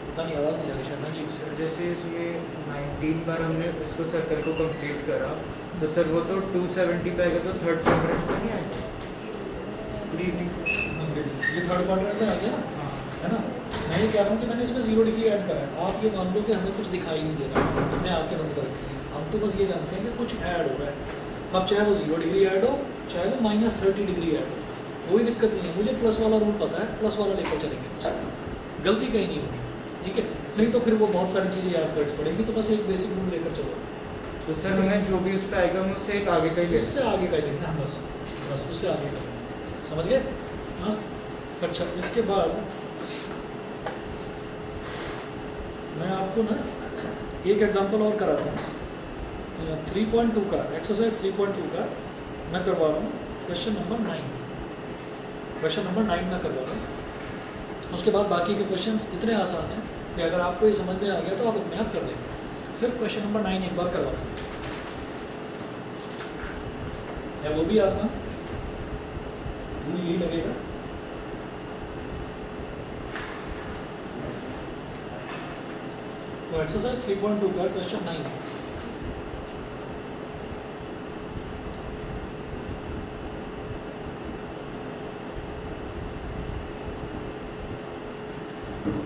पता नहीं आवाज़ नहीं आ रही शायद। हाँ जी सर जैसे इसमें 19 बार हमने इसको सर्कल को कंप्लीट करा, तो सर वो तो 270 पे आएगा, तो थर्ड क्वाड्रेंट में नहीं आएगा? Good evening. ये थर्ड क्वाड्रेंट में आ गया ना, हाँ। है ना। मैं ये कह रहा हूँ कि मैंने इसमें 0 डिग्री ऐड करा है। आप ये मान लो कि हमें कुछ दिखाई नहीं दे रहा, हमने आंखें बंद कर रखी हैं, हम तो बस ये जानते हैं कि कुछ ऐड हो रहा है। अब चाहे वो 0 डिग्री ऐड हो, चाहे वो -30 डिग्री ऐड हो, कोई दिक्कत नहीं है। मुझे प्लस वाला रूल पता है, प्लस वाला लेकर चलेंगे, बस गलती कहीं नहीं होगी, ठीक है। नहीं तो फिर वो बहुत सारी चीज़ें याद करनी पड़ेगी, तो बस एक बेसिक रूल लेकर चलो। तो सर हमें जो भी उस पर आएगा हम उससे एक आगे का ही लेंगे। उससे आगे का ही लेना है, बस बस उससे आगे का लेना। समझ गए? हाँ। अच्छा इसके बाद मैं आपको ना एक एग्जांपल और कराता हूँ। 3.2 का एक्सरसाइज 3.2 का मैं करवा रहा हूँ, क्वेश्चन नंबर 9 मैं करवा रहा हूँ। उसके बाद बाकी के क्वेश्चंस इतने आसान हैं कि अगर आपको ये समझ में आ गया तो आप अपने आप कर लेंगे। सिर्फ क्वेश्चन नंबर 9 एक बार करवा या वो भी आसान, रूल यही लगेगा। तो एक्सरसाइज 3.2 का क्वेश्चन 9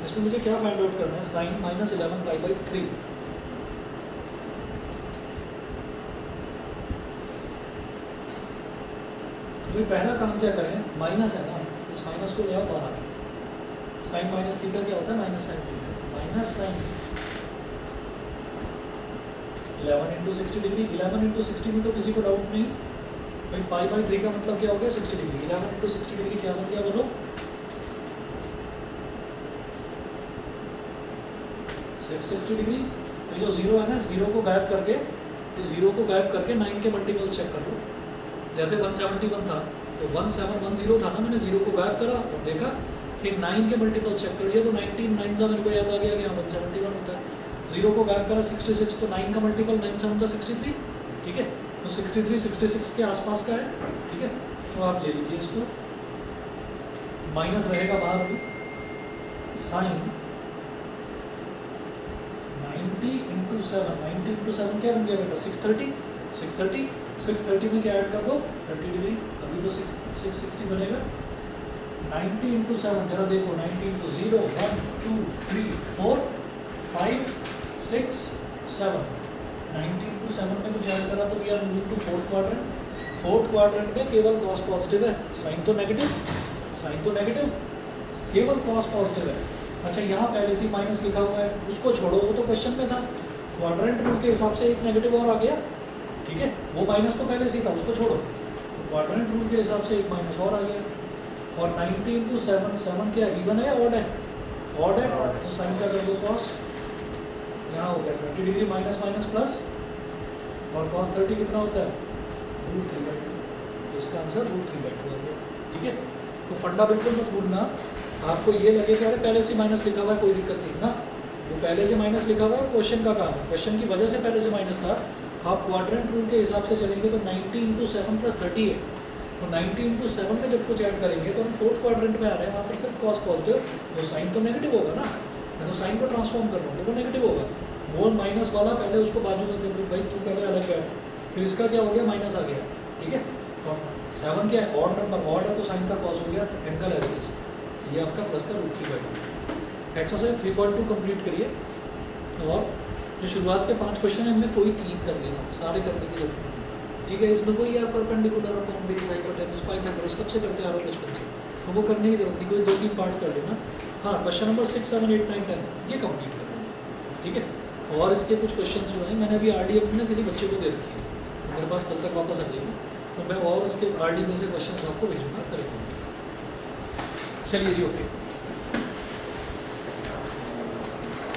इसमें मुझे क्या फाइंड आउट करना है, साइन -11 पाई/3। तो पहला काम क्या करें, माइनस है ना, इस माइनस को ले आओ बाहर। साइन माइनस थीटा क्या होता है, minus sine theta, minus sine 11 × 60 degree. 11 × 60 में तो किसी को डाउट नहीं भाई, पाई/3 का मतलब क्या हो गया, 60 डिग्री। 11 × 60 डिग्री क्या बन गया, बोलो 660 डिग्री। तो जो 0 है ना, 0 को गायब करके, इस 0 को गायब करके 9 के मल्टीपल्स चेक कर लो। जैसे 171 था तो 1710 था ना, मैंने 0 को गायब करा और देखा कि 9 के मल्टीपल चेक कर लिया, तो 19 9 सा मेरे को याद आ गया कि हाँ 171 होता है। 0 को गायब करा 66, तो 9 का मल्टीपल 9 7 63, ठीक है। तो 63 66 के आसपास का है, ठीक है। तो आप ले लीजिए इसको, माइनस रहेगा बाहर अभी, साइन 90 × 7, 90 × 7 क्या बन गया बेटा, 630 630 में क्या ऐड कर दो, 30 डिग्री, अभी तो 660 बनेगा। 90 × 7 जरा देखो, 90 × 0 1 2 3 4 5 6 7, 90 × 7 में कुछ ऐड करा तो we are moving to fourth quadrant. Fourth quadrant में केवल कॉस पॉजिटिव है, साइन तो नेगेटिव, केवल कॉस पॉजिटिव है। अच्छा यहाँ पहले से माइनस लिखा हुआ है, उसको छोड़ो, वो तो क्वेश्चन में था। क्वाड्रेंट रूल के हिसाब से एक नेगेटिव और आ गया, ठीक है। वो माइनस तो पहले से ही था, उसको छोड़ो। तो क्वाड्रेंट रूल के हिसाब से एक माइनस और आ गया। और 90 × 7, 7 क्या इवन है, ऑड है, ऑड है, तो साइन का कर दो कॉस। यहाँ हो गया 30 डिग्री माइनस माइनस प्लस, और कॉस 30 कितना होता है, √3/2। तो इसका आंसर √3/2 आ गया, ठीक है। तो फंडा बिल्कुल मत भूलना। आपको ये लगे कि अरे पहले से माइनस लिखा हुआ है, कोई दिक्कत नहीं ना, वो पहले से माइनस लिखा हुआ है, क्वेश्चन का काम है, क्वेश्चन की वजह से पहले से माइनस था। आप क्वाड्रेंट रूल के हिसाब से चलेंगे तो 90 × 7 + 30 है, तो 90 × 7 में जब कुछ ऐड करेंगे तो हम फोर्थ क्वाड्रेंट में आ रहे हैं, वहाँ पर सिर्फ कॉस पॉजिटिव, तो साइन तो नेगेटिव होगा ना। मैं तो साइन को ट्रांसफॉर्म कर रहा हूँ तो वो नेगेटिव होगा। वो माइनस वाला पहले उसको बाजू में दे, भाई तू पहले अलग है, फिर इसका क्या हो गया, माइनस आ गया, ठीक है। और 7 क्या है, ऑड नंबर, ऑड है तो साइन का कॉस हो गया, एंगल एज इट इज, ये आपका प्लस का √3/2। एक्सरसाइज 3.2 कंप्लीट करिए, और जो शुरुआत के 5 क्वेश्चन हैं इनमें कोई 3 कर लेना, सारे करने की जरूरत नहीं है, ठीक है। इसमें कोई यार perpendicular upon base, hypotenuse, Pythagoras कब से करते आ रहे हो बचपन से, तो वो करने की जरूरत नहीं, कोई 2-3 पार्ट्स कर लेना। हाँ, क्वेश्चन नंबर 6, 7, 8, 9, 10 ये कंप्लीट कर लेना, ठीक है। और इसके कुछ क्वेश्चंस जो हैं मैंने अभी RDF ना किसी बच्चे को दे रखी है, तो मेरे पास कल तक वापस आ जाएगी, तो मैं और उसके RD में से क्वेश्चंस आपको भेजूंगा, करेंगे। चलिए जी, ओके।